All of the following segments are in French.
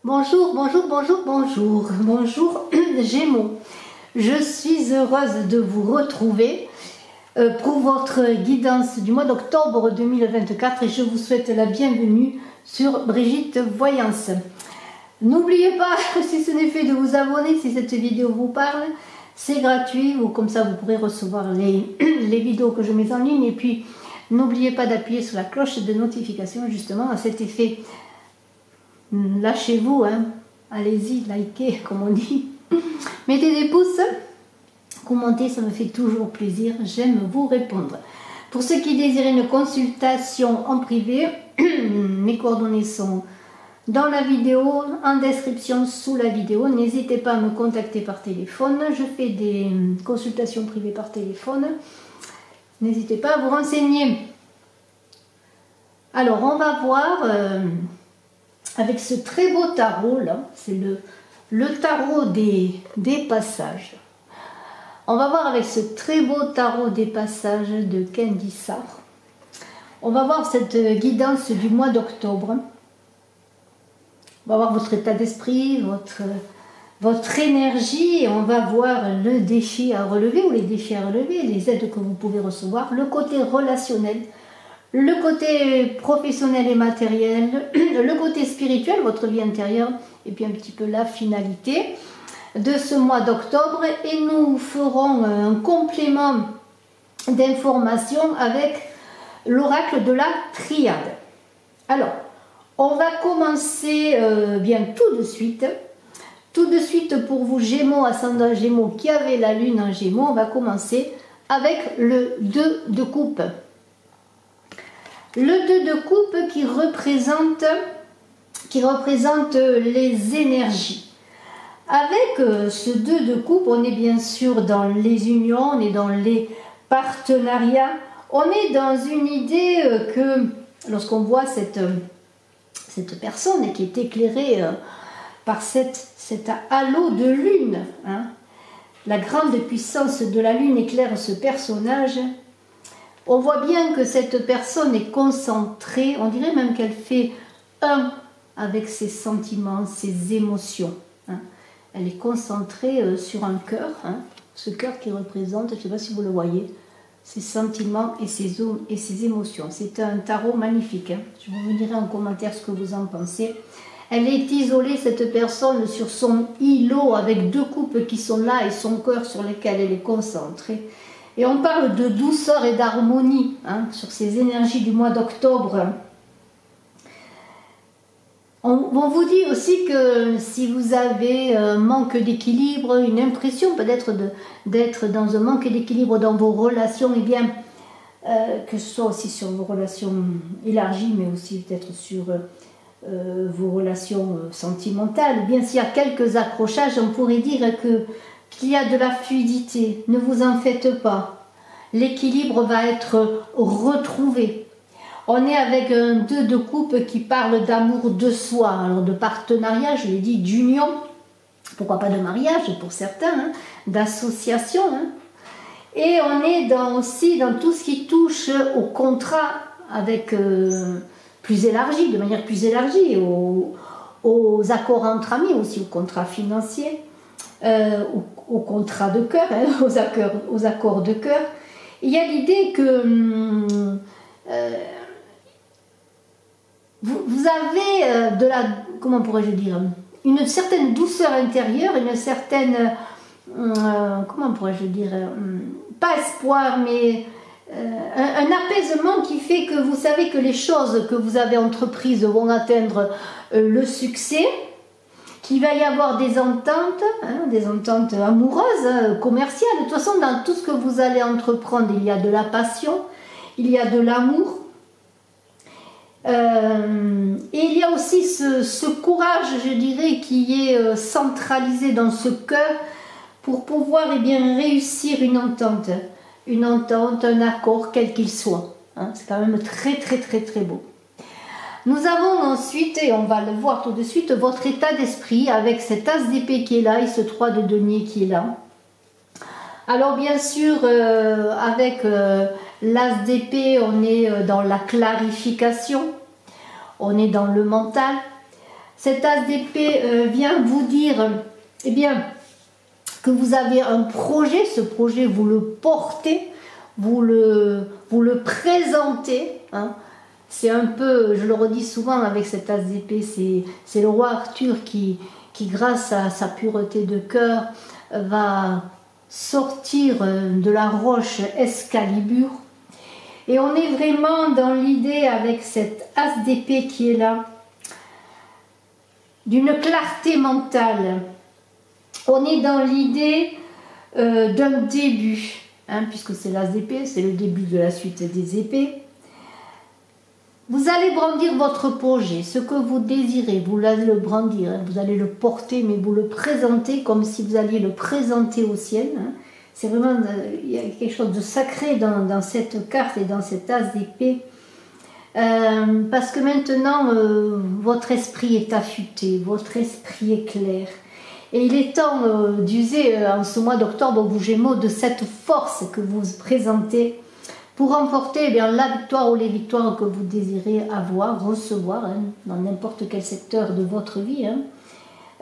Bonjour, bonjour, bonjour, bonjour, bonjour Gémeaux. Je suis heureuse de vous retrouver pour votre guidance du mois d'octobre 2024 et je vous souhaite la bienvenue sur Brigitte Voyance. N'oubliez pas, si ce n'est fait, de vous abonner si cette vidéo vous parle. C'est gratuit, ou comme ça vous pourrez recevoir les vidéos que je mets en ligne. Et puis, n'oubliez pas d'appuyer sur la cloche de notification justement à cet effet. Lâchez-vous, hein. Allez-y, likez, comme on dit. Mettez des pouces, commentez, ça me fait toujours plaisir. J'aime vous répondre. Pour ceux qui désirent une consultation en privé, mes coordonnées sont dans la vidéo, en description sous la vidéo. N'hésitez pas à me contacter par téléphone. Je fais des consultations privées par téléphone. N'hésitez pas à vous renseigner. Alors, on va voir avec ce très beau tarot là. C'est le tarot des passages. On va voir avec ce très beau tarot des passages de Candy Sarr. On va voir cette guidance du mois d'octobre. On va voir votre état d'esprit, votre énergie, et on va voir le défi à relever ou les défis à relever, les aides que vous pouvez recevoir, le côté relationnel, le côté professionnel et matériel, le côté spirituel, votre vie intérieure, et puis un petit peu la finalité de ce mois d'octobre. Et nous ferons un complément d'informations avec l'oracle de la triade. Alors, on va commencer bien tout de suite. Tout de suite pour vous Gémeaux, ascendant Gémeaux, qui avez la lune en Gémeaux, on va commencer avec le 2 de coupe. Le 2 de coupe qui représente les énergies. Avec ce 2 de coupe, on est bien sûr dans les unions, on est dans les partenariats, on est dans une idée que lorsqu'on voit cette personne qui est éclairée par cet halo de lune, hein, la grande puissance de la lune éclaire ce personnage. On voit bien que cette personne est concentrée, on dirait même qu'elle fait un avec ses sentiments, ses émotions. Hein. Elle est concentrée sur un cœur, hein, ce cœur qui représente, je ne sais pas si vous le voyez, ses sentiments et ses émotions. C'est un tarot magnifique. Hein. Je vous dirai en commentaire ce que vous en pensez. Elle est isolée, cette personne, sur son îlot avec 2 coupes qui sont là et son cœur sur lequel elle est concentrée. Et on parle de douceur et d'harmonie hein, sur ces énergies du mois d'octobre. On vous dit aussi que si vous avez un manque d'équilibre, une impression peut-être d'être dans un manque d'équilibre dans vos relations, eh bien, que ce soit aussi sur vos relations élargies, mais aussi peut-être sur vos relations sentimentales, ou bien s'il y a quelques accrochages, on pourrait dire qu'il y a de la fluidité. Ne vous en faites pas. L'équilibre va être retrouvé. On est avec un 2 de coupe qui parle d'amour de soi, alors de partenariat, je l'ai dit, d'union, pourquoi pas de mariage pour certains, hein, d'association. Hein. Et on est aussi dans tout ce qui touche au contrat avec plus élargi, de manière plus élargie, aux accords entre amis, aussi aux contrats financiers, aux contrats de cœur, hein, aux accords de cœur. Il y a l'idée que vous avez comment pourrais-je dire, une certaine douceur intérieure, une certaine, comment pourrais-je dire, pas espoir, mais un apaisement qui fait que vous savez que les choses que vous avez entreprises vont atteindre le succès, qu'il va y avoir des ententes, hein, des ententes amoureuses, commerciales. De toute façon, dans tout ce que vous allez entreprendre, il y a de la passion, il y a de l'amour. Et il y a aussi ce courage, je dirais, qui est centralisé dans ce cœur pour pouvoir eh bien, réussir une entente, un accord, quel qu'il soit. Hein, c'est quand même très très très très beau. Nous avons ensuite, et on va le voir tout de suite, votre état d'esprit avec cet as d'épée qui est là et ce 3 de denier qui est là. Alors bien sûr, avec l'as d'épée, on est dans la clarification, on est dans le mental. Cet as d'épée vient vous dire, eh bien, que vous avez un projet, ce projet vous le portez, vous le présentez, hein. C'est un peu, je le redis souvent avec cet as d'épée, c'est le roi Arthur qui, grâce à sa pureté de cœur, va sortir de la roche Excalibur. Et on est vraiment dans l'idée, avec cet as d'épée qui est là, d'une clarté mentale. On est dans l'idée d'un début, hein, puisque c'est l'as d'épée, c'est le début de la suite des épées. Vous allez brandir votre projet, ce que vous désirez, vous allez le brandir, hein, vous allez le porter, mais vous le présentez comme si vous alliez le présenter au ciel. Hein. C'est vraiment, il y a quelque chose de sacré dans cette carte et dans cet as d'épée. Parce que maintenant, votre esprit est affûté, votre esprit est clair. Et il est temps d'user en ce mois d'octobre, vous Gémeaux, de cette force que vous présentez pour remporter eh bien, la victoire ou les victoires que vous désirez avoir, recevoir, hein, dans n'importe quel secteur de votre vie. Hein.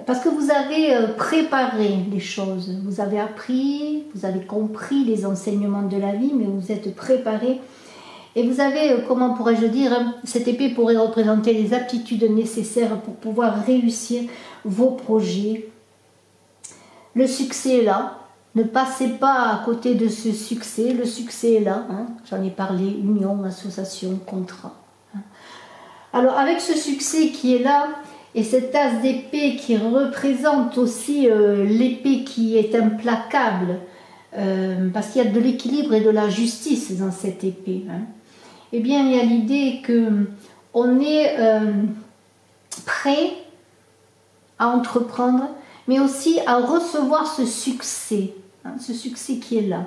Parce que vous avez préparé les choses, vous avez appris, vous avez compris les enseignements de la vie, mais vous êtes préparé. Et vous avez, comment pourrais-je dire, cette épée pourrait représenter les aptitudes nécessaires pour pouvoir réussir vos projets. Le succès est là. Ne passez pas à côté de ce succès. Le succès est là. Hein. J'en ai parlé, union, association, contrat. Hein. Alors, avec ce succès qui est là, et cet as d'épée qui représente aussi l'épée qui est implacable, parce qu'il y a de l'équilibre et de la justice dans cette épée. Hein. Eh bien, il y a l'idée qu'on est prêt à entreprendre, mais aussi à recevoir ce succès, hein, ce succès qui est là.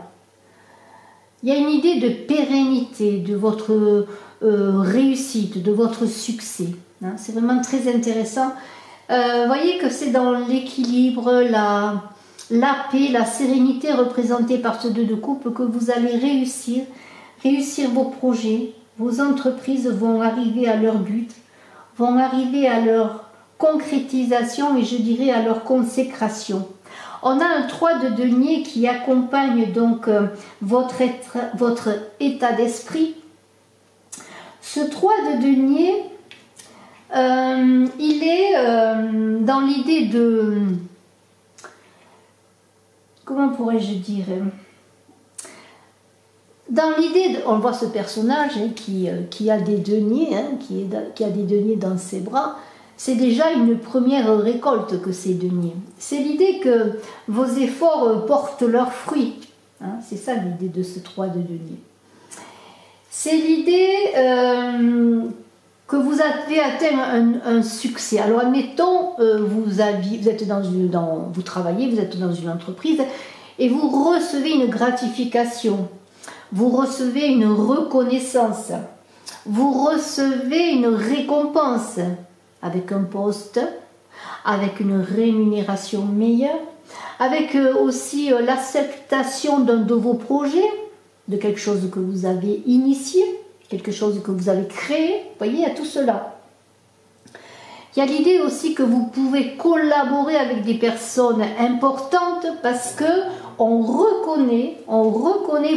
Il y a une idée de pérennité de votre réussite, de votre succès. Hein, c'est vraiment très intéressant. Voyez que c'est dans l'équilibre, la paix, la sérénité représentée par ce 2 de coupe que vous allez réussir vos projets. Vos entreprises vont arriver à leur but, vont arriver à leur concrétisation et je dirais à leur consécration. On a un 3 de denier qui accompagne donc votre état d'esprit. Ce 3 de denier, il est dans l'idée de... Comment pourrais-je dire? Dans l'idée, on voit ce personnage hein, qui a des deniers, hein, qui a des deniers dans ses bras. C'est déjà une première récolte que ces deniers. C'est l'idée que vos efforts portent leurs fruits. Hein, c'est ça l'idée de ce 3 de denier. C'est l'idée que vous avez atteint un succès. Alors admettons, vous travaillez, vous êtes dans une entreprise et vous recevez une gratification. Vous recevez une reconnaissance, vous recevez une récompense avec un poste, avec une rémunération meilleure, avec aussi l'acceptation d'un de vos projets, de quelque chose que vous avez initié, quelque chose que vous avez créé. Vous voyez, il y a tout cela. Il y a l'idée aussi que vous pouvez collaborer avec des personnes importantes parce que on reconnaît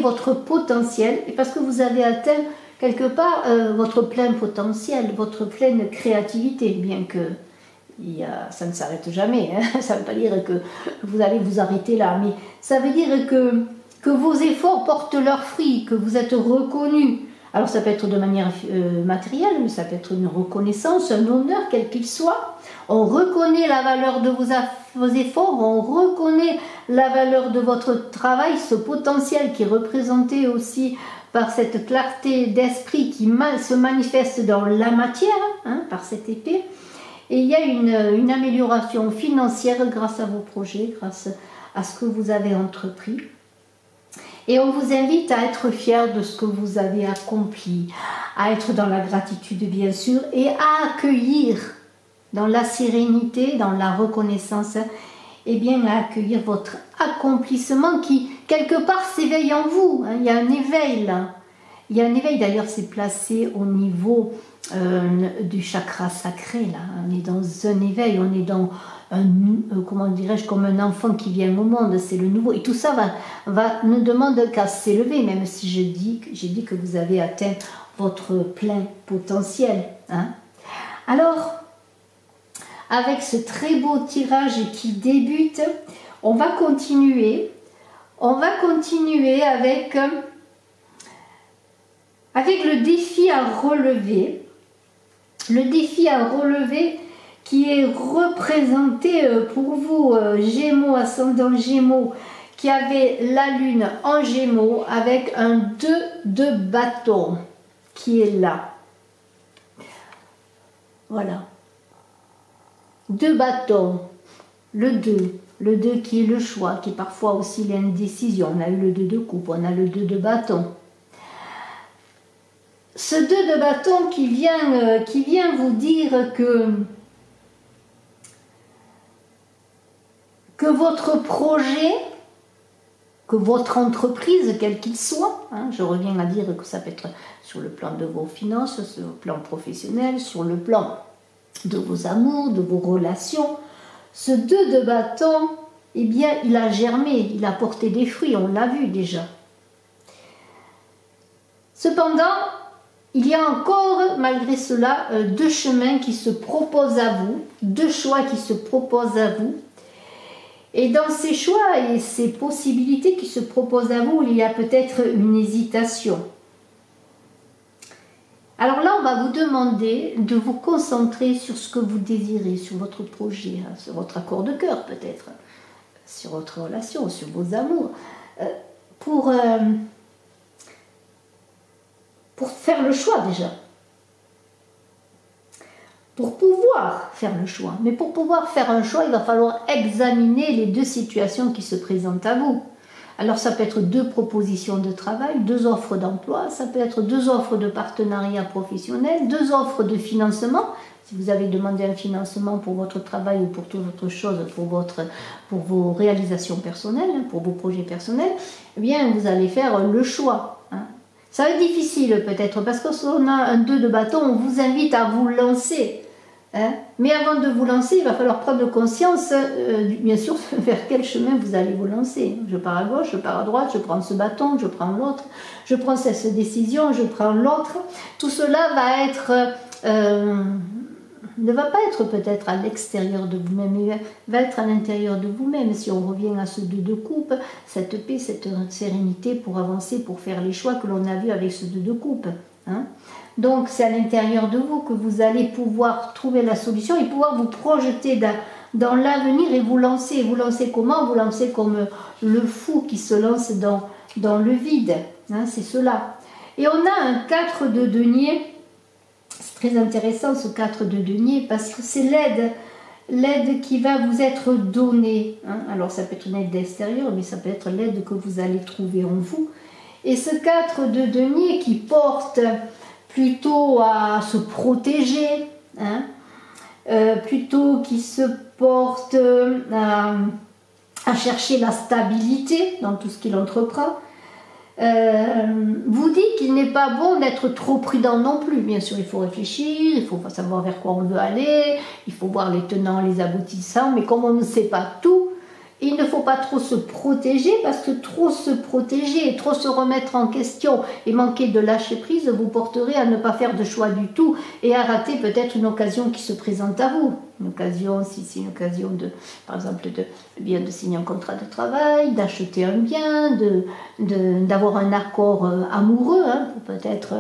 votre potentiel et parce que vous avez atteint quelque part votre plein potentiel, votre pleine créativité, bien que ça ne s'arrête jamais. Hein. Ça ne veut pas dire que vous allez vous arrêter là, mais ça veut dire que vos efforts portent leurs fruits, que vous êtes reconnu. Alors ça peut être de manière matérielle, mais ça peut être une reconnaissance, un honneur, quel qu'il soit. On reconnaît la valeur de vos efforts, on reconnaît la valeur de votre travail, ce potentiel qui est représenté aussi par cette clarté d'esprit qui se manifeste dans la matière, hein, par cette épée. Et il y a une amélioration financière grâce à vos projets, grâce à ce que vous avez entrepris. Et on vous invite à être fiers de ce que vous avez accompli, à être dans la gratitude bien sûr, et à accueillir dans la sérénité, dans la reconnaissance, et bien à accueillir votre accomplissement qui, quelque part, s'éveille en vous. Hein. Il y a un éveil là. Il y a un éveil, d'ailleurs, c'est placé au niveau du chakra sacré, là. On est dans un éveil, on est dans comment dirais-je, comme un enfant qui vient au monde, c'est le nouveau. Et tout ça ne demande qu'à s'élever, même si j'ai dit que vous avez atteint votre plein potentiel. Hein. Alors, avec ce très beau tirage qui débute, on va continuer avec le défi à relever. Le défi à relever qui est représenté pour vous, Gémeaux, ascendant Gémeaux, qui avez la Lune en Gémeaux avec un 2 de bâton qui est là. Voilà. 2 bâtons, le 2 qui est le choix, qui est parfois aussi l'indécision. On a eu le 2 de coupe, on a le 2 de bâton. Ce 2 de bâton qui vient vous dire que votre projet, que votre entreprise, quel qu'il soit, hein, je reviens à dire que ça peut être sur le plan de vos finances, sur le plan professionnel, sur le plan de vos amours, de vos relations, ce 2 de bâton, eh bien, il a germé, il a porté des fruits, on l'a vu déjà. Cependant, il y a encore, malgré cela, 2 chemins qui se proposent à vous, 2 choix qui se proposent à vous. Et dans ces choix et ces possibilités qui se proposent à vous, il y a peut-être une hésitation. Alors là, on va vous demander de vous concentrer sur ce que vous désirez, sur votre projet, sur votre accord de cœur peut-être, sur votre relation, sur vos amours, pour faire le choix déjà. Pour pouvoir faire le choix. Mais pour pouvoir faire un choix, il va falloir examiner les 2 situations qui se présentent à vous. Alors ça peut être 2 propositions de travail, 2 offres d'emploi, ça peut être 2 offres de partenariat professionnel, 2 offres de financement. Si vous avez demandé un financement pour votre travail ou pour toute autre chose, pour vos réalisations personnelles, pour vos projets personnels, eh bien vous allez faire le choix. Hein. Ça va être difficile peut-être parce qu'on a un 2 de bâton, on vous invite à vous lancer. Hein? Mais avant de vous lancer, il va falloir prendre conscience, bien sûr, vers quel chemin vous allez vous lancer. Je pars à gauche, je pars à droite, je prends ce bâton, je prends l'autre, je prends cette décision, je prends l'autre. Tout cela ne va pas être peut-être à l'extérieur de vous-même, mais va être à l'intérieur de vous-même. Si on revient à ce 2 de coupe, cette paix, cette sérénité pour avancer, pour faire les choix que l'on a vus avec ce 2 de coupe. Hein? Donc c'est à l'intérieur de vous que vous allez pouvoir trouver la solution et pouvoir vous projeter dans l'avenir et vous lancer. Vous lancez comment? Vous lancez comme le fou qui se lance dans le vide. Hein, c'est cela. Et on a un 4 de denier. C'est très intéressant ce 4 de denier parce que c'est l'aide qui va vous être donnée. Hein. Alors ça peut être une aide extérieure, mais ça peut être l'aide que vous allez trouver en vous. Et ce 4 de denier qui porte plutôt à se protéger, hein, plutôt qui se porte à chercher la stabilité dans tout ce qu'il entreprend, vous dit qu'il n'est pas bon d'être trop prudent non plus. Bien sûr, il faut réfléchir, il faut savoir vers quoi on veut aller, il faut voir les tenants, les aboutissants, mais comme on ne sait pas tout, il ne faut pas trop se protéger parce que trop se protéger et trop se remettre en question et manquer de lâcher prise vous porterait à ne pas faire de choix du tout et à rater peut-être une occasion qui se présente à vous. Une occasion, si c'est une occasion par exemple, de signer un contrat de travail, d'acheter un bien, d'avoir un accord amoureux, hein, pour peut-être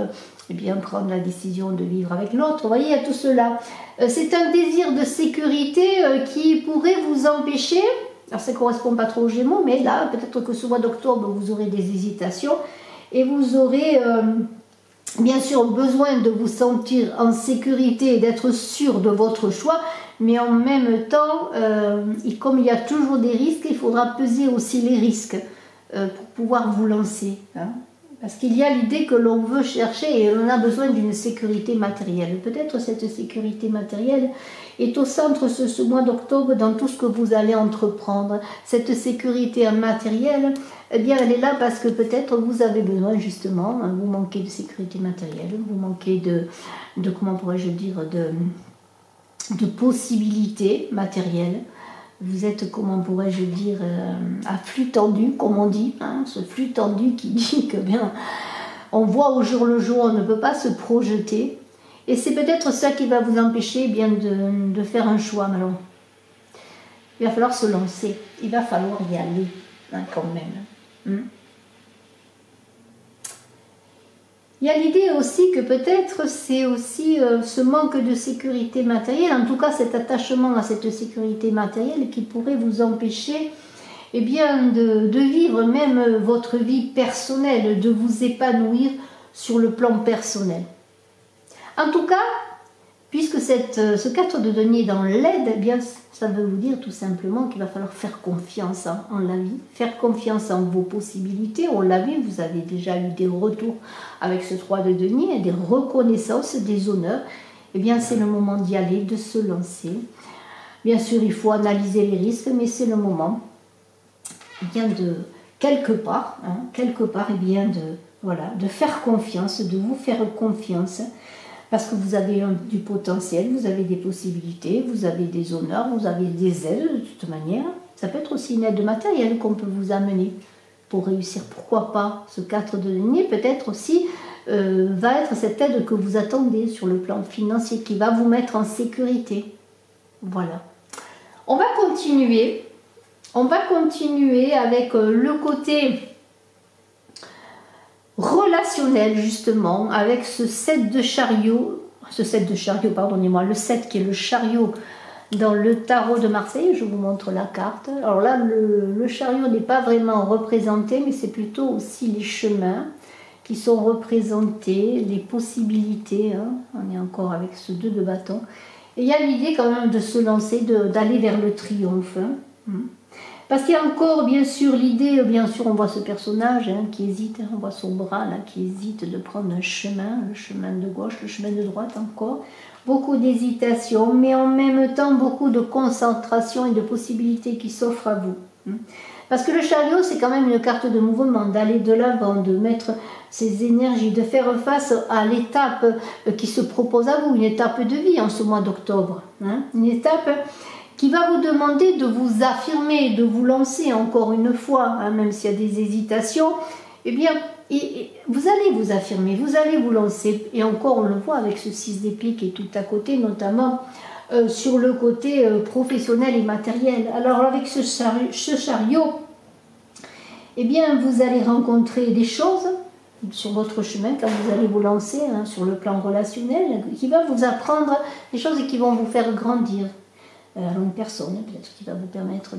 prendre la décision de vivre avec l'autre. Vous voyez, il y a tout cela. C'est un désir de sécurité qui pourrait vous empêcher. Alors ça ne correspond pas trop aux Gémeaux, mais là, peut-être que ce mois d'octobre, vous aurez des hésitations et vous aurez bien sûr besoin de vous sentir en sécurité et d'être sûr de votre choix, mais en même temps, comme il y a toujours des risques, il faudra peser aussi les risques pour pouvoir vous lancer. Hein. Parce qu'il y a l'idée que l'on veut chercher et on a besoin d'une sécurité matérielle. Peut-être cette sécurité matérielle est au centre ce mois d'octobre dans tout ce que vous allez entreprendre. Cette sécurité matérielle, eh bien, elle est là parce que peut-être vous avez besoin justement, vous manquez de sécurité matérielle, vous manquez de comment pourrais-je dire, de possibilités matérielles. Vous êtes, comment pourrais-je dire, à flux tendu, comme on dit, hein, ce flux tendu qui dit que bien, on voit au jour le jour, on ne peut pas se projeter. Et c'est peut-être ça qui va vous empêcher bien de faire un choix. Alors, il va falloir se lancer, il va falloir y aller, hein, quand même. Il y a l'idée aussi que peut-être c'est aussi ce manque de sécurité matérielle, en tout cas cet attachement à cette sécurité matérielle qui pourrait vous empêcher eh bien, de vivre même votre vie personnelle, de vous épanouir sur le plan personnel. En tout cas, puisque ce 4 de denier dans l'aide, eh bien, ça veut vous dire tout simplement qu'il va falloir faire confiance en la vie, faire confiance en vos possibilités. On l'a vu, vous avez déjà eu des retours avec ce 3 de denier, des reconnaissances, des honneurs. Eh bien, c'est le moment d'y aller, de se lancer. Bien sûr, il faut analyser les risques, mais c'est le moment, eh bien, de quelque part, eh bien, de faire confiance, de vous faire confiance. Parce que vous avez du potentiel, vous avez des possibilités, vous avez des honneurs, vous avez des aides de toute manière. Ça peut être aussi une aide matérielle qu'on peut vous amener pour réussir. Pourquoi pas ce 4 de denier peut-être aussi va être cette aide que vous attendez sur le plan financier qui va vous mettre en sécurité. Voilà. On va continuer avec le côté relationnel justement, avec ce 7 de chariot, pardonnez-moi, le 7 qui est le chariot dans le tarot de Marseille. Je vous montre la carte. Alors là, le chariot n'est pas vraiment représenté, mais c'est plutôt aussi les chemins qui sont représentés, les possibilités. On est encore avec ce 2 de bâton. Et il y a l'idée quand même de se lancer, d'aller vers le triomphe. Parce qu'il y a encore, bien sûr, l'idée, bien sûr, on voit ce personnage qui hésite, on voit son bras là qui hésite de prendre un chemin, le chemin de gauche, le chemin de droite encore. Beaucoup d'hésitation, mais en même temps beaucoup de concentration et de possibilités qui s'offrent à vous. Parce que le chariot, c'est quand même une carte de mouvement, d'aller de l'avant, de mettre ses énergies, de faire face à l'étape qui se propose à vous, une étape de vie en ce mois d'octobre. Une étape qui va vous demander de vous affirmer, de vous lancer encore une fois, même s'il y a des hésitations, eh bien, vous allez vous affirmer, vous allez vous lancer. Et encore, on le voit avec ce 6 d'épée qui est tout à côté, notamment sur le côté professionnel et matériel. Alors, avec ce chariot, eh bien, vous allez rencontrer des choses sur votre chemin quand vous allez vous lancer sur le plan relationnel, qui va vous apprendre des choses qui vont vous faire grandir. Une personne peut-être qui va vous permettre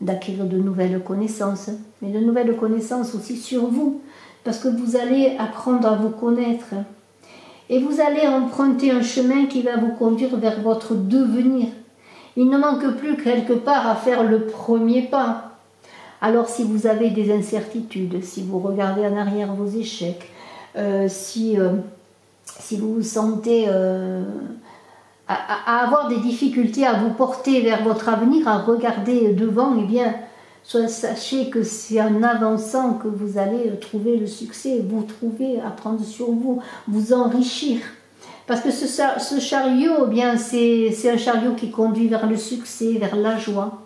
d'acquérir de nouvelles connaissances, mais de nouvelles connaissances aussi sur vous, parce que vous allez apprendre à vous connaître et vous allez emprunter un chemin qui va vous conduire vers votre devenir. Il ne manque plus quelque part à faire le premier pas. Alors si vous avez des incertitudes, si vous regardez en arrière vos échecs, si vous vous sentez à avoir des difficultés à vous porter vers votre avenir, à regarder devant, eh bien, sachez que c'est en avançant que vous allez trouver le succès, vous trouver, apprendre sur vous, vous enrichir. Parce que ce chariot, eh bien, c'est un chariot qui conduit vers le succès, vers la joie.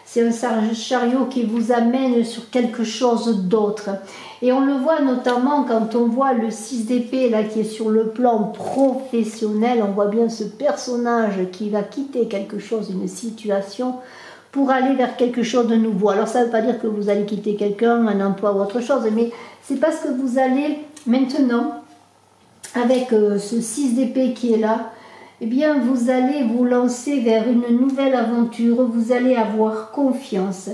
C'est un chariot qui vous amène sur quelque chose d'autre. Et on le voit notamment quand on voit le 6 d'épée là qui est sur le plan professionnel. On voit bien ce personnage qui va quitter quelque chose, une situation, pour aller vers quelque chose de nouveau. Alors ça ne veut pas dire que vous allez quitter quelqu'un, un emploi ou autre chose, mais c'est parce que vous allez maintenant, avec ce 6 d'épée qui est là, eh bien, vous allez vous lancer vers une nouvelle aventure, vous allez avoir confiance,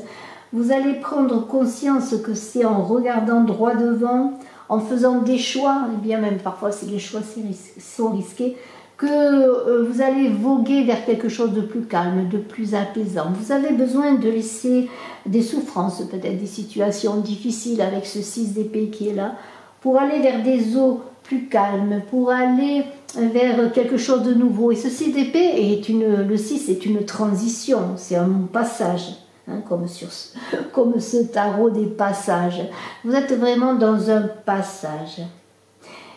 vous allez prendre conscience que c'est en regardant droit devant, en faisant des choix, et bien même parfois si les choix sont risqués, que vous allez voguer vers quelque chose de plus calme, de plus apaisant. Vous avez besoin de laisser des souffrances, peut-être des situations difficiles avec ce 6 d'épée qui est là, pour aller vers des eaux plus calmes, pour aller vers quelque chose de nouveau. Et ce 6 d'épée est le 6 est une transition, c'est un passage, hein, comme ce tarot des passages. Vous êtes vraiment dans un passage.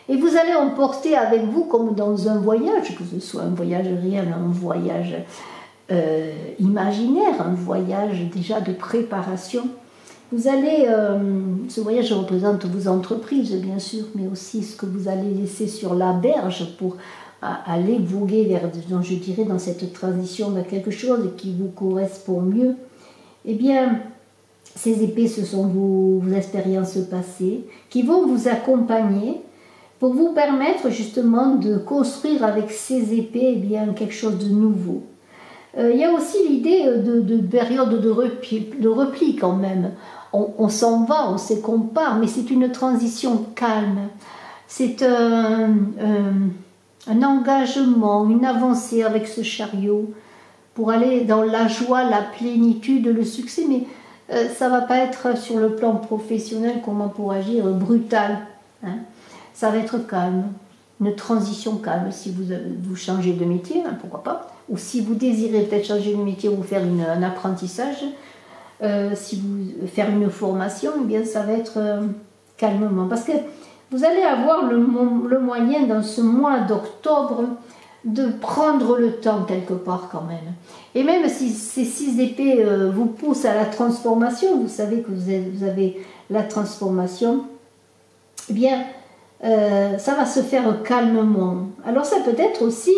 Et vous allez emporter avec vous, comme dans un voyage, que ce soit un voyage réel, un voyage imaginaire, un voyage déjà de préparation. Vous allez, ce voyage représente vos entreprises bien sûr, mais aussi ce que vous allez laisser sur la berge pour aller voguer vers, je dirais, dans cette transition vers quelque chose qui vous correspond mieux. Eh bien, ces épées, ce sont vos expériences passées qui vont vous accompagner pour vous permettre justement de construire avec ces épées eh bien, quelque chose de nouveau. Il y a aussi l'idée de période de repli quand même. On s'en va, on sait qu'on part, mais c'est une transition calme. C'est un engagement, une avancée avec ce chariot pour aller dans la joie, la plénitude, le succès. Mais ça ne va pas être sur le plan professionnel, comment pourrais-je dire, brutal. Hein. Ça va être calme, une transition calme. Si vous changez de métier, hein, pourquoi pas. Ou si vous désirez peut-être changer de métier ou faire un apprentissage, si vous faire une formation, eh bien ça va être calmement. Parce que vous allez avoir le moyen dans ce mois d'octobre de prendre le temps quelque part quand même. Et même si ces 6 épées vous poussent à la transformation, vous savez que vous avez la transformation, eh bien ça va se faire calmement. Alors ça peut être aussi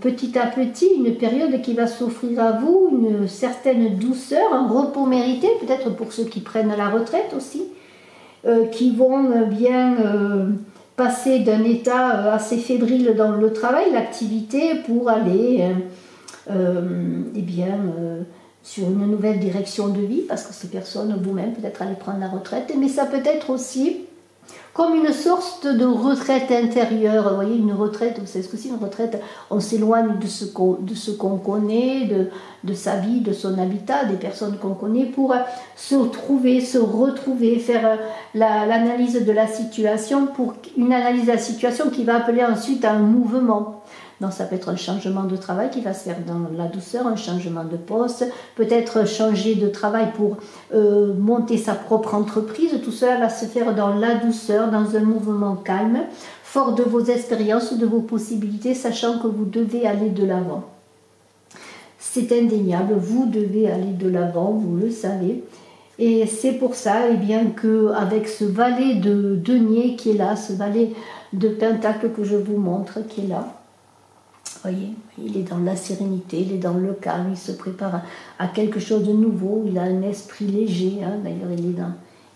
petit à petit une période qui va s'offrir à vous, une certaine douceur, un repos mérité, peut-être pour ceux qui prennent la retraite aussi, qui vont bien passer d'un état assez fébrile dans le travail, l'activité, pour aller eh bien, sur une nouvelle direction de vie, parce que ces personnes, vous-même, peut-être allez prendre la retraite, mais ça peut être aussi comme une sorte de retraite intérieure. Vous voyez, une retraite, vous savez ce que c'est une retraite? On s'éloigne de ce qu'on connaît, de sa vie, de son habitat, des personnes qu'on connaît, pour se retrouver, faire l'analyse de la situation, pour une analyse de la situation qui va appeler ensuite à un mouvement. Donc ça peut être un changement de travail qui va se faire dans la douceur, un changement de poste, peut-être changer de travail pour monter sa propre entreprise. Tout cela va se faire dans la douceur, dans un mouvement calme, fort de vos expériences, de vos possibilités, sachant que vous devez aller de l'avant. C'est indéniable, vous devez aller de l'avant, vous le savez. Et c'est pour ça eh bien, qu'avec ce valet de denier qui est là, ce valet de pentacle que je vous montre qui est là, voyez, il est dans la sérénité, il est dans le calme, il se prépare à quelque chose de nouveau, il a un esprit léger, hein, d'ailleurs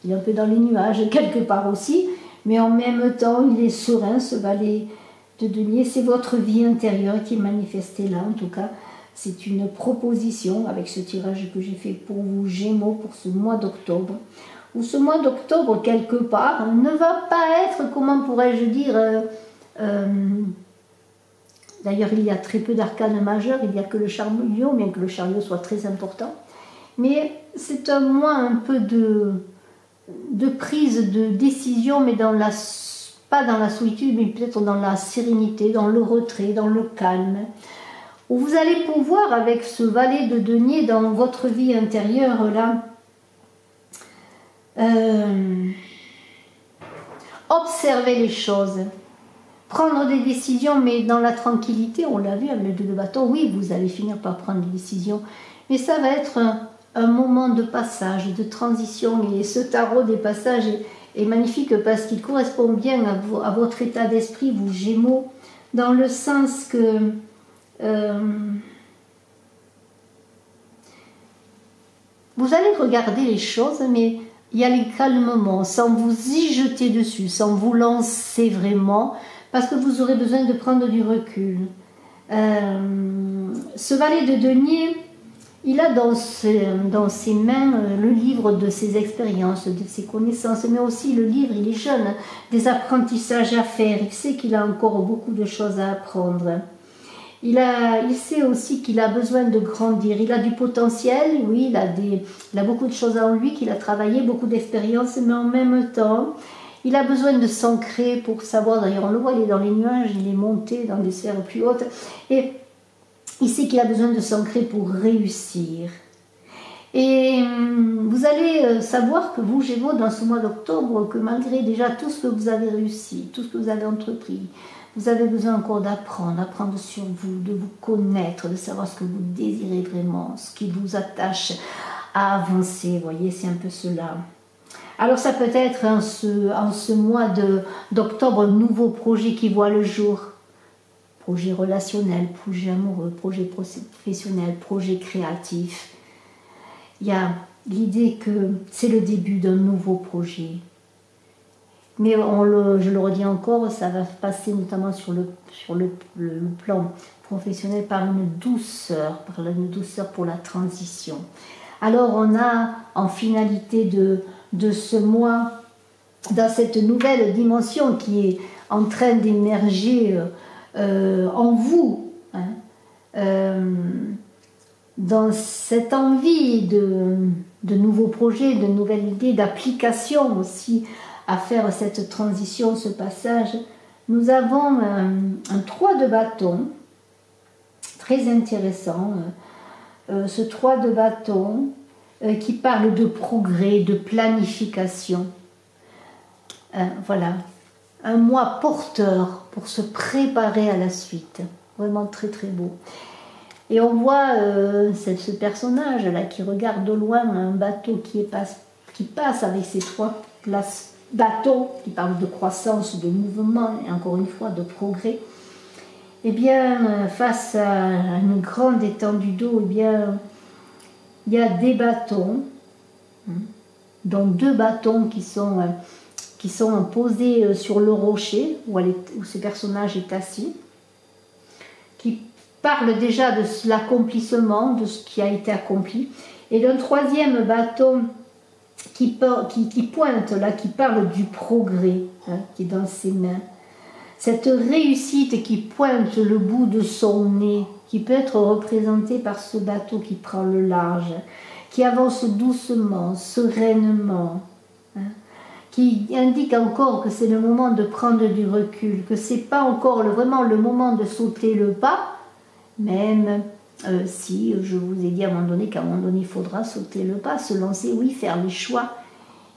il est un peu dans les nuages quelque part aussi, mais en même temps il est serein, ce valet de denier. C'est votre vie intérieure qui est manifestée là, en tout cas c'est une proposition avec ce tirage que j'ai fait pour vous Gémeaux pour ce mois d'octobre, où ce mois d'octobre quelque part ne va pas être, comment pourrais-je dire, d'ailleurs, il y a très peu d'arcanes majeurs, il n'y a que le chariot, bien que le chariot soit très important. Mais c'est un mois un peu de prise de décision, mais pas dans la solitude, mais peut-être dans la sérénité, dans le retrait, dans le calme. Où vous allez pouvoir, avec ce valet de denier dans votre vie intérieure, là, observer les choses. Prendre des décisions, mais dans la tranquillité, on l'a vu avec le 2 de bâton, oui, vous allez finir par prendre des décisions, mais ça va être un moment de passage, de transition, et ce tarot des passages est magnifique parce qu'il correspond bien à votre état d'esprit, vous Gémeaux, dans le sens que vous allez regarder les choses, mais y aller calmement, sans vous y jeter dessus, sans vous lancer vraiment, parce que vous aurez besoin de prendre du recul. Ce valet de denier, il a dans ses mains le livre de ses expériences, de ses connaissances, mais aussi le livre, il est jeune, des apprentissages à faire. Il sait qu'il a encore beaucoup de choses à apprendre. Il sait aussi qu'il a besoin de grandir. Il a du potentiel, oui, il a beaucoup de choses en lui, qu'il a travaillé, beaucoup d'expérience, mais en même temps, Il a besoin de s'ancrer pour savoir, d'ailleurs on le voit, il est dans les nuages, il est monté dans des sphères plus hautes. Et il sait qu'il a besoin de s'ancrer pour réussir. Et vous allez savoir que vous, Gémeaux, dans ce mois d'octobre, que malgré déjà tout ce que vous avez réussi, tout ce que vous avez entrepris, vous avez besoin encore d'apprendre sur vous, de vous connaître, de savoir ce que vous désirez vraiment, ce qui vous attache à avancer. Vous voyez, c'est un peu cela. Alors ça peut être en ce mois d'octobre, un nouveau projet qui voit le jour. Projet relationnel, projet amoureux, projet professionnel, projet créatif. Il y a l'idée que c'est le début d'un nouveau projet. Mais je le redis encore, ça va passer notamment sur le plan professionnel par une douceur pour la transition. Alors on a en finalité de ce mois, dans cette nouvelle dimension qui est en train d'émerger en vous, hein, dans cette envie de nouveaux projets, de nouvelles idées, d'application aussi à faire cette transition, ce passage, nous avons un 3 de bâton, très intéressant, ce 3 de bâton qui parle de progrès, de planification. Voilà, un mois porteur pour se préparer à la suite, vraiment très très beau. Et on voit ce personnage-là qui regarde de loin un bateau qui passe avec ses 3 bâtons, qui parlent de croissance, de mouvement et encore une fois de progrès. Eh bien, face à une grande étendue d'eau, eh bien, il y a des bâtons, dont 2 bâtons qui sont posés sur le rocher où ce personnage est assis, qui parle déjà de l'accomplissement, de ce qui a été accompli, et d'un 3e bâton qui pointe là, qui parle du progrès, hein, qui est dans ses mains. Cette réussite qui pointe le bout de son nez, qui peut être représentée par ce bateau qui prend le large, qui avance doucement, sereinement, hein, qui indique encore que c'est le moment de prendre du recul, que ce n'est pas encore vraiment le moment de sauter le pas, même si je vous ai dit à un moment donné qu'à un moment donné il faudra sauter le pas, se lancer, oui, faire les choix.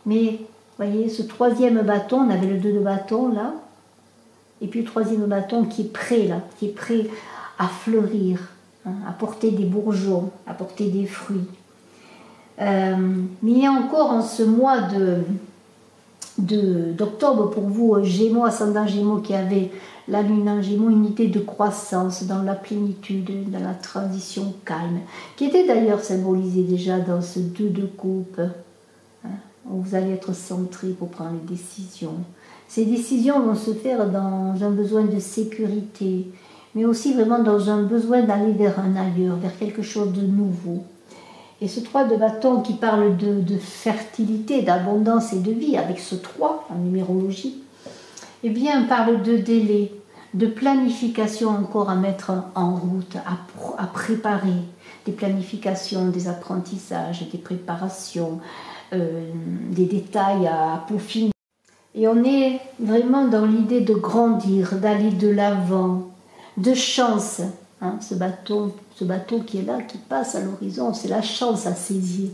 Mais vous voyez, ce 3e bâton, on avait le 2 de bâton là, et puis le 3e bâton qui est prêt là, qui est prêt à fleurir, hein, à porter des bourgeons, à porter des fruits. Mais il y a encore en ce mois d'octobre pour vous, Gémeaux, ascendant Gémeaux, qui avait la lune en Gémeaux, une unité de croissance dans la plénitude, dans la transition calme, qui était d'ailleurs symbolisée déjà dans ce 2 de coupe, hein, où vous allez être centré pour prendre les décisions. Ces décisions vont se faire dans un besoin de sécurité, mais aussi vraiment dans un besoin d'aller vers un ailleurs, vers quelque chose de nouveau. Et ce 3 de bâton qui parle de fertilité, d'abondance et de vie, avec ce 3 en numérologie, eh bien, parle de délai, de planification encore à mettre en route, à préparer, des planifications, des apprentissages, des préparations, des détails à peaufiner. Et on est vraiment dans l'idée de grandir, d'aller de l'avant, de chance. Hein, ce bateau qui est là, qui passe à l'horizon, c'est la chance à saisir.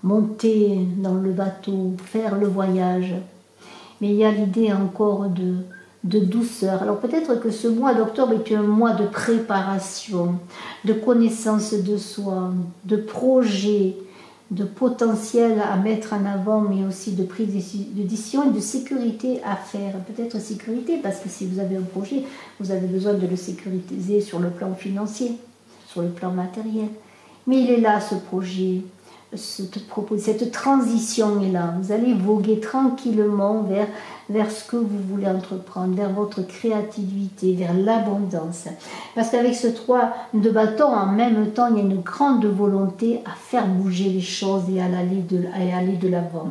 Monter dans le bateau, faire le voyage. Mais il y a l'idée encore de douceur. Alors peut-être que ce mois d'octobre est un mois de préparation, de connaissance de soi, de projet, de potentiel à mettre en avant, mais aussi de prise de décision et de sécurité à faire. Peut-être sécurité, parce que si vous avez un projet, vous avez besoin de le sécuriser sur le plan financier, sur le plan matériel. Mais il est là, ce projet, cette transition est là. Vous allez voguer tranquillement vers ce que vous voulez entreprendre, vers votre créativité, vers l'abondance. Parce qu'avec ce 3 de bâton, en même temps, il y a une grande volonté à faire bouger les choses et à aller de l'avant.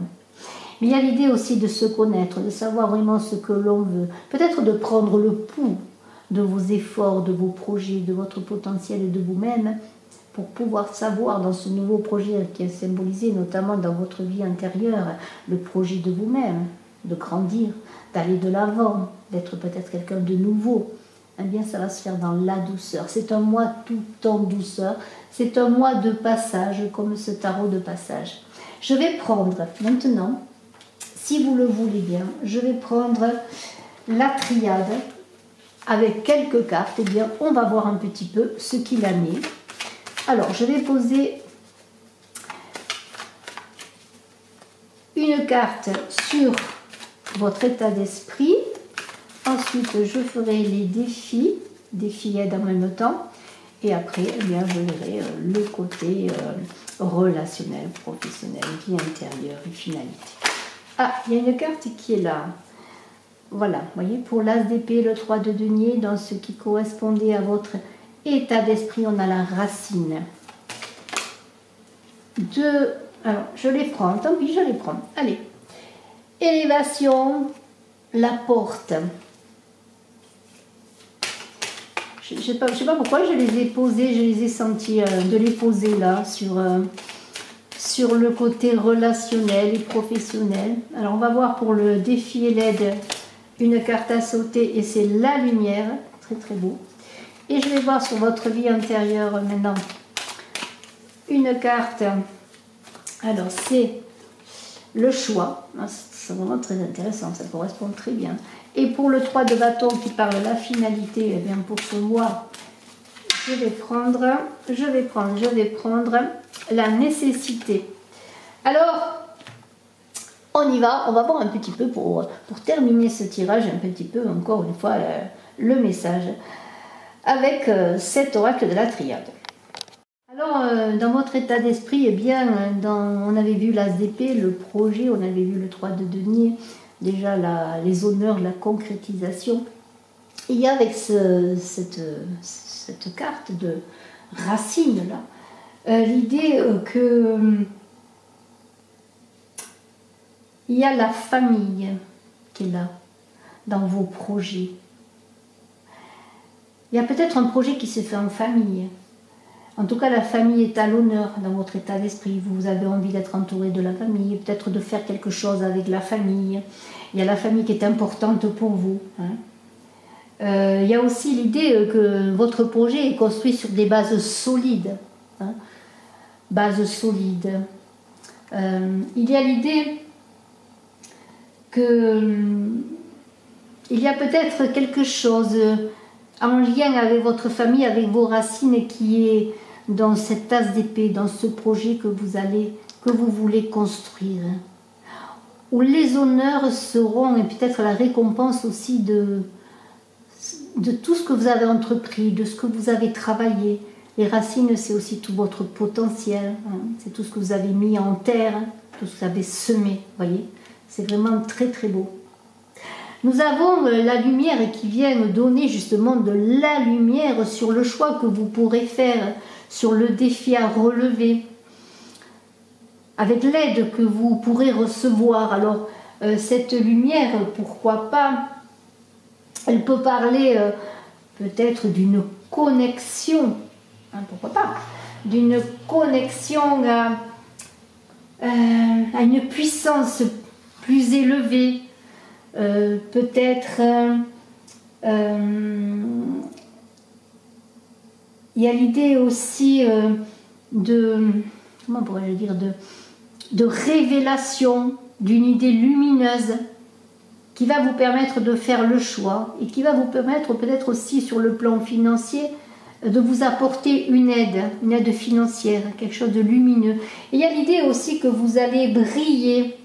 Mais il y a l'idée aussi de se connaître, de savoir vraiment ce que l'on veut. Peut-être de prendre le pouls de vos efforts, de vos projets, de votre potentiel et de vous-même, pour pouvoir savoir dans ce nouveau projet qui est symbolisé notamment dans votre vie intérieure, le projet de vous-même. de grandir, d'aller de l'avant, d'être peut-être quelqu'un de nouveau, eh bien ça va se faire dans la douceur. C'est un mois tout en douceur, c'est un mois de passage, comme ce tarot de passage. Je vais prendre maintenant, si vous le voulez bien, je vais prendre la triade avec quelques cartes. Eh bien, on va voir un petit peu ce qu'il en est. Alors, je vais poser une carte sur votre état d'esprit. Ensuite, je ferai les défis aide en même temps. Et après, eh bien, je verrai le côté relationnel, professionnel, vie intérieure et finalité. Ah, il y a une carte qui est là. Voilà, vous voyez, pour l'as d'épée, le 3 de denier, dans ce qui correspondait à votre état d'esprit, on a la racine. Alors, je les prends, tant pis, je les prends. Allez, élévation, la porte. Je ne sais pas pourquoi je les ai posés, je les ai sentis de les poser là, sur le côté relationnel et professionnel. Alors, on va voir pour le défi et l'aide, une carte à sauter, et c'est la lumière, très très beau. Et je vais voir sur votre vie intérieure maintenant une carte. Alors, c'est le choix. C'est vraiment très intéressant, ça correspond très bien. Et pour le 3 de bâton qui parle de la finalité, eh bien pour ce mois, je vais prendre la nécessité. Alors, on y va, on va voir un petit peu pour terminer ce tirage, un petit peu encore une fois le message avec cet oracle de la triade. Alors, dans votre état d'esprit, eh bien, on avait vu l'as d'épée, le projet, on avait vu le 3 de denier, déjà les honneurs, la concrétisation. Il y a avec cette carte de racine là, l'idée que il y a la famille qui est là, dans vos projets. Il y a peut-être un projet qui se fait en famille. En tout cas, la famille est à l'honneur dans votre état d'esprit. Vous avez envie d'être entouré de la famille, peut-être de faire quelque chose avec la famille. Il y a la famille qui est importante pour vous. Il y a aussi l'idée que votre projet est construit sur des bases solides. Bases solides. Il y a l'idée qu'il y a peut-être quelque chose en lien avec votre famille, avec vos racines, qui est dans cette tasse d'épée, dans ce projet que vous voulez construire, où les honneurs seront, et peut-être la récompense aussi de tout ce que vous avez entrepris, de ce que vous avez travaillé. Les racines, c'est aussi tout votre potentiel, c'est tout ce que vous avez mis en terre, tout ce que vous avez semé, voyez, c'est vraiment très très beau. Nous avons la lumière qui vient donner justement de la lumière sur le choix que vous pourrez faire, sur le défi à relever, avec l'aide que vous pourrez recevoir. Alors, cette lumière, pourquoi pas, elle peut parler peut-être d'une connexion, pourquoi pas, d'une connexion à une puissance plus élevée, peut-être il y a l'idée aussi comment pourrais-je dire, de révélation d'une idée lumineuse qui va vous permettre de faire le choix et qui va vous permettre peut-être aussi sur le plan financier de vous apporter une aide financière, quelque chose de lumineux. Et il y a l'idée aussi que vous allez briller,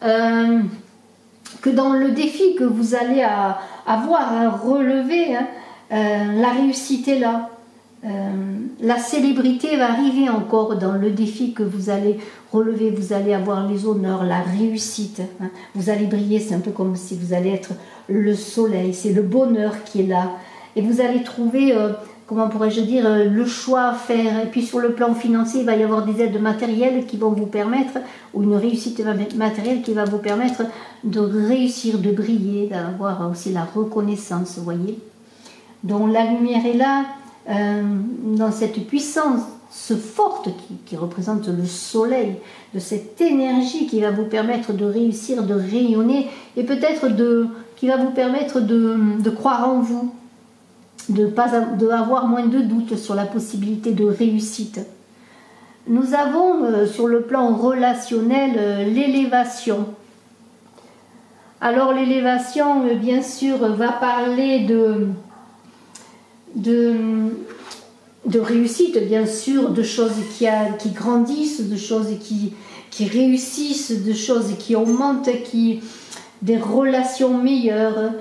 que dans le défi que vous allez avoir à relever, la réussite est là. La célébrité va arriver encore dans le défi que vous allez relever, vous allez avoir les honneurs, la réussite, vous allez briller, c'est un peu comme si vous allez être le soleil, c'est le bonheur qui est là, et vous allez trouver, comment pourrais-je dire, le choix à faire. Et puis sur le plan financier, il va y avoir des aides matérielles qui vont vous permettre, ou une réussite matérielle qui va vous permettre de réussir, de briller, d'avoir aussi la reconnaissance, vous voyez. Donc la lumière est là, dans cette puissance forte qui représente le soleil, de cette énergie qui va vous permettre de réussir, de rayonner et peut-être qui va vous permettre de croire en vous, de avoir moins de doutes sur la possibilité de réussite. Nous avons sur le plan relationnel l'élévation. Alors l'élévation, bien sûr, va parler de réussite, bien sûr, de choses qui grandissent, de choses qui réussissent, de choses qui augmentent, des relations meilleures,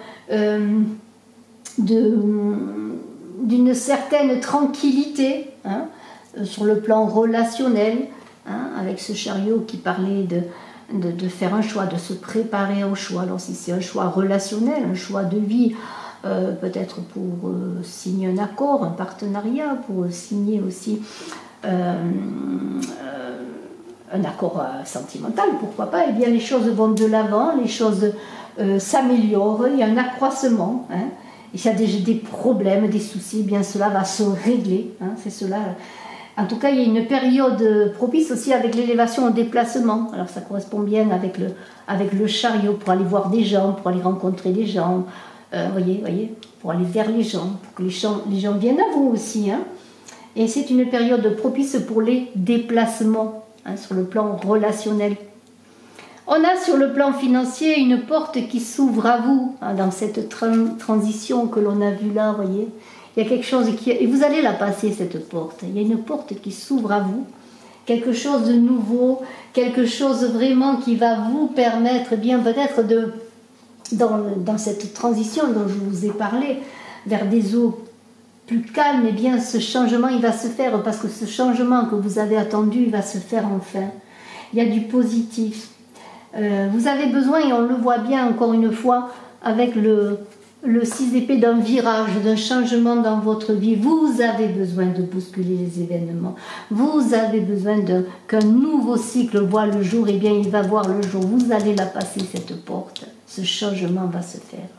d'une certaine tranquillité, hein, sur le plan relationnel, hein, avec ce chariot qui parlait de faire un choix, de se préparer au choix. Alors si c'est un choix relationnel, un choix de vie, peut-être pour signer un accord, un partenariat, pour signer aussi un accord sentimental, pourquoi pas, eh bien les choses vont de l'avant, les choses s'améliorent, il y a un accroissement, hein, et s'il y a des problèmes, des soucis, eh bien cela va se régler, hein, c'est cela. En tout cas, il y a une période propice aussi avec l'élévation au déplacement. Alors ça correspond bien avec le chariot, pour aller voir des gens, pour aller rencontrer des gens, voyez, pour aller vers les gens, pour que les gens viennent à vous aussi. Hein. Et c'est une période propice pour les déplacements, hein, sur le plan relationnel. On a sur le plan financier une porte qui s'ouvre à vous, hein, dans cette transition que l'on a vue là, voyez. Il y a quelque chose et vous allez la passer, cette porte. Il y a une porte qui s'ouvre à vous, quelque chose de nouveau, quelque chose vraiment qui va vous permettre, bien peut-être dans cette transition dont je vous ai parlé, vers des eaux plus calmes, eh bien ce changement il va se faire, parce que ce changement que vous avez attendu, il va se faire enfin. Il y a du positif. Vous avez besoin, et on le voit bien encore une fois, avec le 6 d'épée, d'un virage, d'un changement dans votre vie. Vous avez besoin de bousculer les événements. Vous avez besoin qu'un nouveau cycle voit le jour. Eh bien, il va voir le jour. Vous allez la passer, cette porte. Ce changement va se faire.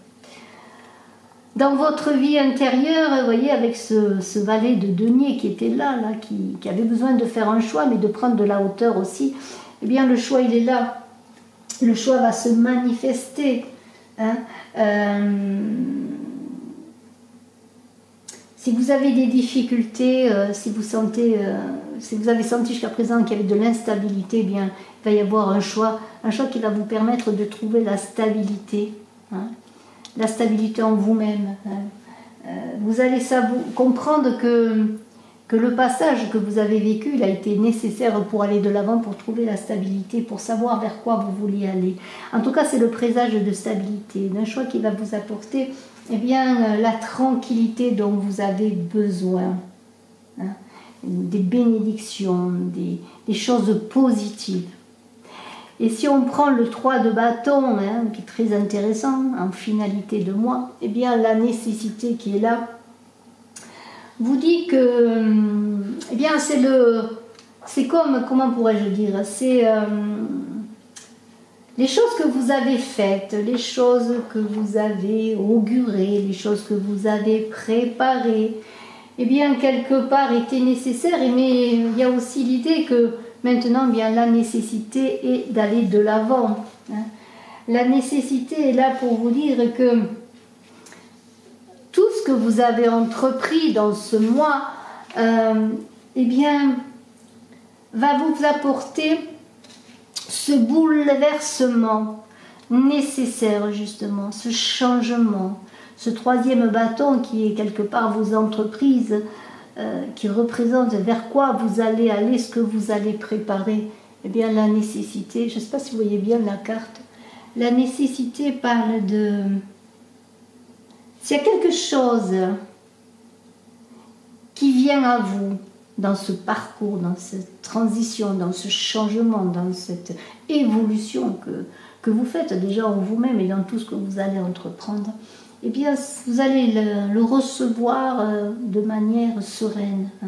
Dans votre vie intérieure, vous voyez, avec ce valet de denier qui était là qui avait besoin de faire un choix, mais de prendre de la hauteur aussi, eh bien, le choix, il est là. Le choix va se manifester. Hein. Si vous avez des difficultés, si vous avez senti jusqu'à présent qu'il y avait de l'instabilité, eh bien, il va y avoir un choix qui va vous permettre de trouver la stabilité, hein, la stabilité en vous-même. Hein. Vous allez comprendre que le passage que vous avez vécu, il a été nécessaire pour aller de l'avant, pour trouver la stabilité, pour savoir vers quoi vous vouliez aller. En tout cas, c'est le présage de stabilité, d'un choix qui va vous apporter, eh bien, la tranquillité dont vous avez besoin, hein, des bénédictions, des choses positives. Et si on prend le 3 de bâton, hein, qui est très intéressant, en finalité de mois, eh bien, la nécessité qui est là, vous dit que, eh bien, c'est comme, comment pourrais-je dire, c'est les choses que vous avez faites, les choses que vous avez augurées, les choses que vous avez préparées, eh bien, quelque part étaient nécessaires, mais il y a aussi l'idée que maintenant, bien, la nécessité est d'aller de l'avant. Hein. La nécessité est là pour vous dire que tout ce que vous avez entrepris dans ce mois, eh bien, va vous apporter ce bouleversement nécessaire, justement, ce changement, ce 3e bâton qui est quelque part vos entreprises, qui représente vers quoi vous allez aller, ce que vous allez préparer. Eh bien, la nécessité, je ne sais pas si vous voyez bien la carte, la nécessité parle de... S'il y a quelque chose qui vient à vous dans ce parcours, dans cette transition, dans ce changement, dans cette évolution que vous faites déjà en vous-même et dans tout ce que vous allez entreprendre, eh bien, vous allez le recevoir de manière sereine. Hein.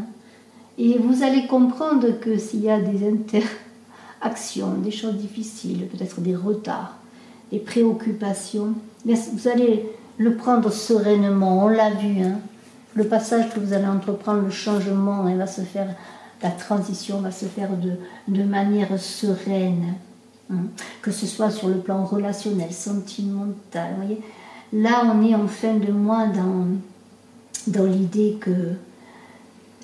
Et vous allez comprendre que s'il y a des interactions, des choses difficiles, peut-être des retards, des préoccupations, vous allez le prendre sereinement. On l'a vu, hein. Le passage que vous allez entreprendre, le changement, il va se faire la transition va se faire de manière sereine. Que ce soit sur le plan relationnel, sentimental. Vous voyez, là, on est en fin de mois dans l'idée que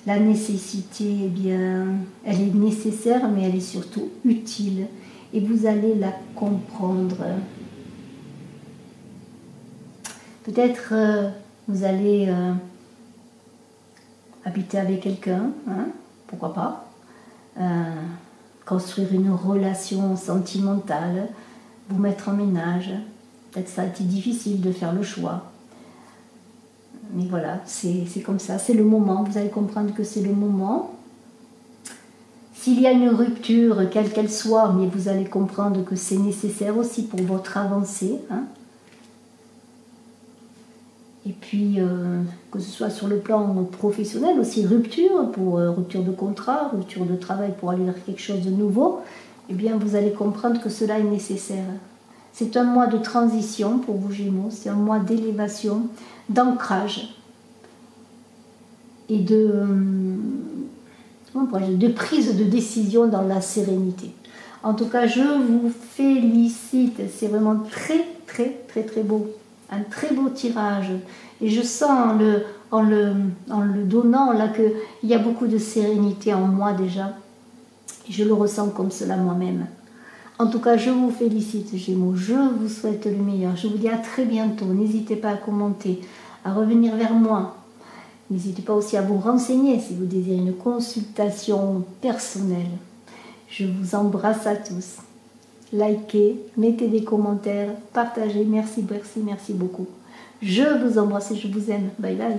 la nécessité, eh bien, elle est nécessaire, mais elle est surtout utile. Et vous allez la comprendre. Peut-être vous allez habiter avec quelqu'un, hein, pourquoi pas. Construire une relation sentimentale, vous mettre en ménage. Peut-être ça a été difficile de faire le choix. Mais voilà, c'est comme ça, c'est le moment. Vous allez comprendre que c'est le moment. S'il y a une rupture, quelle qu'elle soit, mais vous allez comprendre que c'est nécessaire aussi pour votre avancée. Hein. Et puis, que ce soit sur le plan professionnel, aussi rupture, pour rupture de contrat, rupture de travail pour aller vers quelque chose de nouveau, eh bien, vous allez comprendre que cela est nécessaire. C'est un mois de transition pour vous, Gémeaux, c'est un mois d'élévation, d'ancrage et de prise de décision dans la sérénité. En tout cas, je vous félicite, c'est vraiment très, très, très, très beau. Un très beau tirage et je sens en le donnant là qu'il y a beaucoup de sérénité en moi déjà et je le ressens comme cela moi-même. En tout cas, je vous félicite, Gémeaux, je vous souhaite le meilleur, je vous dis à très bientôt. N'hésitez pas à commenter, à revenir vers moi, n'hésitez pas aussi à vous renseigner si vous désirez une consultation personnelle. Je vous embrasse à tous. Likez, mettez des commentaires, partagez, merci beaucoup. Je vous embrasse et je vous aime. Bye bye.